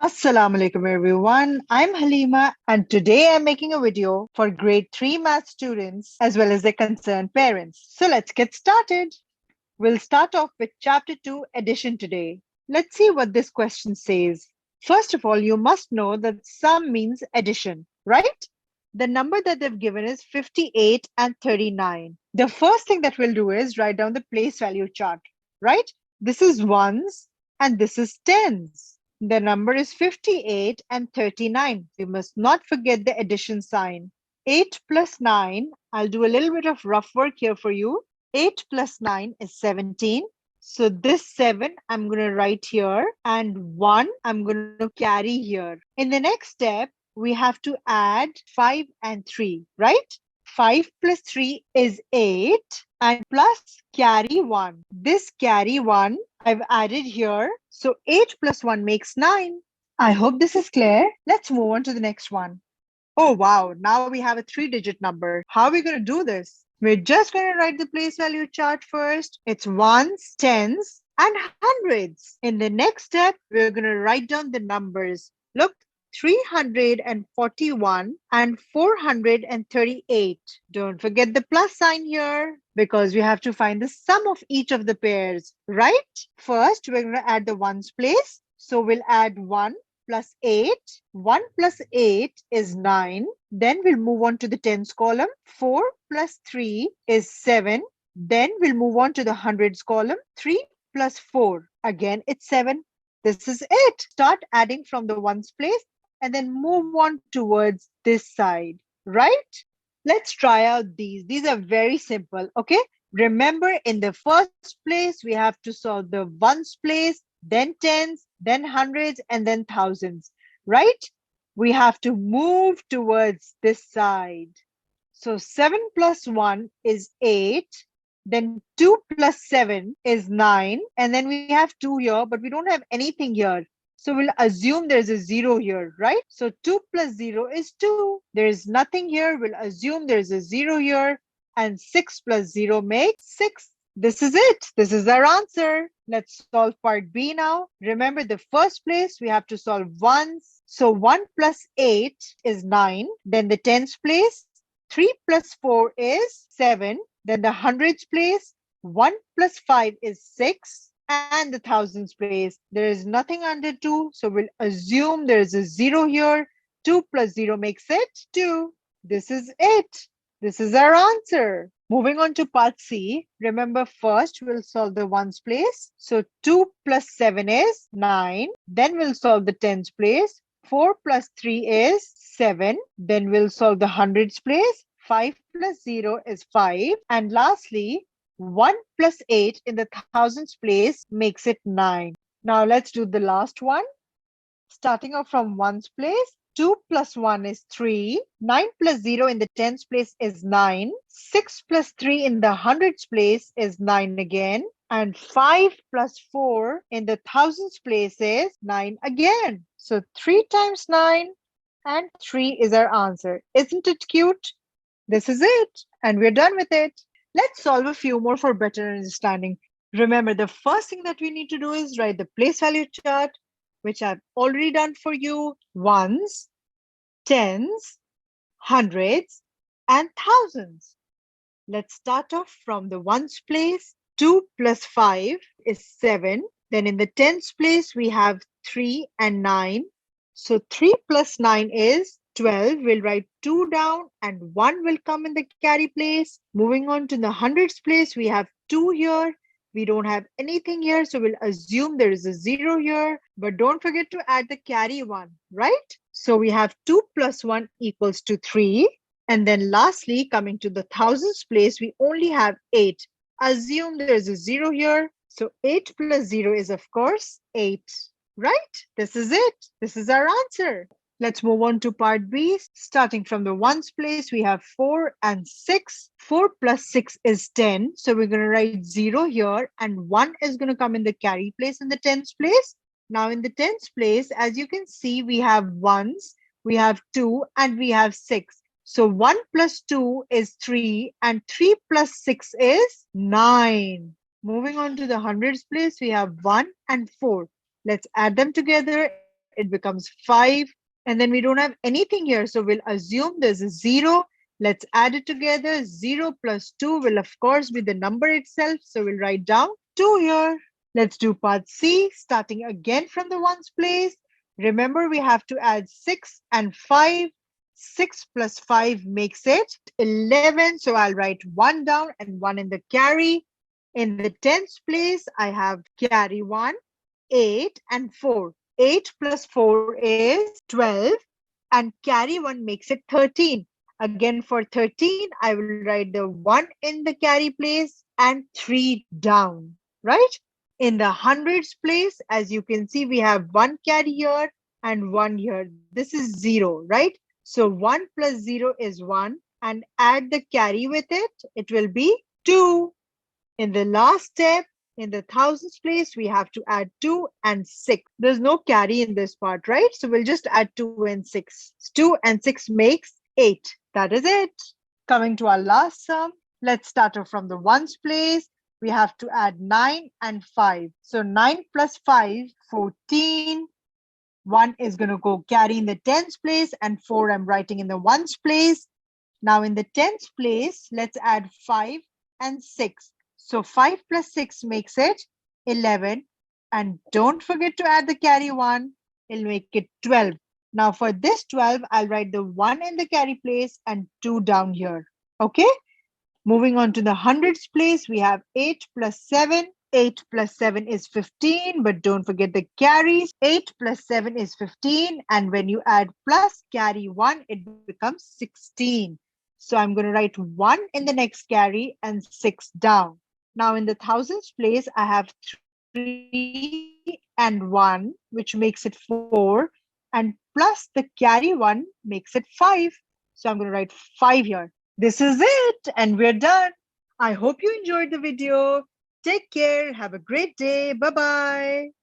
Assalamu alaikum everyone. I'm Halima and today I'm making a video for grade 3 math students as well as their concerned parents. So let's get started. We'll start off with chapter 2 addition today. Let's see what this question says. First of all, you must know that sum means addition, right? The number that they've given is 58 and 39. The first thing that we'll do is write down the place value chart, right? This is ones and this is tens. The number is 58 and 39. You must not forget the addition sign. 8 plus 9, I'll do a little bit of rough work here for you. 8 plus 9 is 17. So this 7 I'm going to write here and 1 I'm going to carry here. In the next step, we have to add 5 and 3, right? 5 plus 3 is 8 and plus carry 1. This carry 1 I've added here. So 8 plus 1 makes 9. I hope this is clear. Let's move on to the next one. Oh, wow. Now we have a 3-digit number. How are we going to do this? We're just going to write the place value chart first. It's ones, tens, and hundreds. In the next step, we're going to write down the numbers. Look, 341 and 438. Don't forget the plus sign here because we have to find the sum of each of the pairs, right? First, we're going to add the ones place. So we'll add 1 plus 8. 1 plus 8 is 9. Then we'll move on to the tens column. 4 plus 3 is 7. Then we'll move on to the hundreds column. 3 plus 4. Again, it's 7. This is it. Start adding from the ones place and then move on towards this side, right? Let's try out these. These are very simple, okay? Remember, in the first place, we have to solve the ones place, then tens, then hundreds, and then thousands, right? We have to move towards this side. So 7 plus 1 is 8. Then 2 plus 7 is 9. And then we have 2 here, but we don't have anything here. So we'll assume there's a 0 here, right? So 2 plus 0 is 2. There is nothing here. We'll assume there's a 0 here. And 6 plus 0 makes 6. This is it. This is our answer. Let's solve part B now. Remember, the first place we have to solve ones. So 1 plus 8 is 9. Then the tens place, 3 plus 4 is 7. Then the hundreds place, 1 plus 5 is 6. And the thousands place, there is nothing under 2. So we'll assume there is a 0 here. 2 plus 0 makes it 2. This is it. This is our answer. Moving on to part C. Remember, first we'll solve the ones place. So 2 plus 7 is 9. Then we'll solve the tens place. 4 plus 3 is 7. Then we'll solve the hundreds place. 5 plus 0 is 5. And lastly, 1 plus 8 in the thousands place makes it 9. Now let's do the last one. Starting off from ones place, 2 plus 1 is 3. 9 plus 0 in the tens place is 9. 6 plus 3 in the hundreds place is 9 again. And 5 plus 4 in the thousands place is 9 again. So 3 times 9 and 3 is our answer. Isn't it cute? This is it. And we're done with it. Let's solve a few more for better understanding. Remember, the first thing that we need to do is write the place value chart, which I've already done for you. Ones, tens, hundreds, and thousands. Let's start off from the ones place. 2 plus 5 is 7. Then in the tens place, we have 3 and 9. So 3 plus 9 is 12. We'll write 2 down and 1 will come in the carry place. Moving on to the hundreds place, we have 2 here. We don't have anything here, so we'll assume there is a 0 here. But don't forget to add the carry 1, right? So we have 2 plus 1 equals to 3. And then lastly, coming to the thousands place, we only have 8. Assume there is a 0 here. So 8 plus 0 is, of course, 8. Right? This is it. This is our answer. Let's move on to part B. Starting from the ones place, we have 4 and 6. 4 plus 6 is 10. So we're going to write 0 here and 1 is going to come in the carry place in the tens place. Now in the tens place, as you can see, we have ones, we have 2 and we have 6. So 1 plus 2 is 3 and 3 plus 6 is 9. Moving on to the hundreds place, we have 1 and 4. Let's add them together it becomes 5. And then we don't have anything here, so we'll assume there's a 0. Let's add it together. 0 plus 2 will, of course, be the number itself. So we'll write down 2 here. Let's do part C, starting again from the ones place. Remember, we have to add 6 and 5. 6 plus 5 makes it 11. So I'll write 1 down and 1 in the carry. In the tens place, I have carry 1, 8, and 4. 8 plus 4 is 12, and carry 1 makes it 13. Again, for 13, I will write the 1 in the carry place and 3 down, right? In the hundreds place, as you can see, we have 1 carry here and 1 here. This is 0, right? So 1 plus 0 is 1, and add the carry with it. It will be 2. In the last step, in the thousands place, we have to add 2 and 6. There's no carry in this part, right? So we'll just add 2 and 6. 2 and 6 makes 8. That is it. Coming to our last sum, let's start off from the ones place. We have to add 9 and 5. So 9 plus 5, 14. 1 is going to go carry in the tens place, and 4 I'm writing in the ones place. Now in the tens place, let's add 5 and 6. So 5 plus 6 makes it 11. And don't forget to add the carry 1. It'll make it 12. Now for this 12, I'll write the 1 in the carry place and 2 down here. Okay? Moving on to the hundreds place, we have 8 plus 7. 8 plus 7 is 15, but don't forget the carries. 8 plus 7 is 15. And when you add plus carry 1, it becomes 16. So I'm going to write 1 in the next carry and 6 down. Now in the thousands place, I have 3 and 1, which makes it 4. And plus the carry 1 makes it 5. So I'm going to write 5 here. This is it, and we're done. I hope you enjoyed the video. Take care. Have a great day. Bye-bye.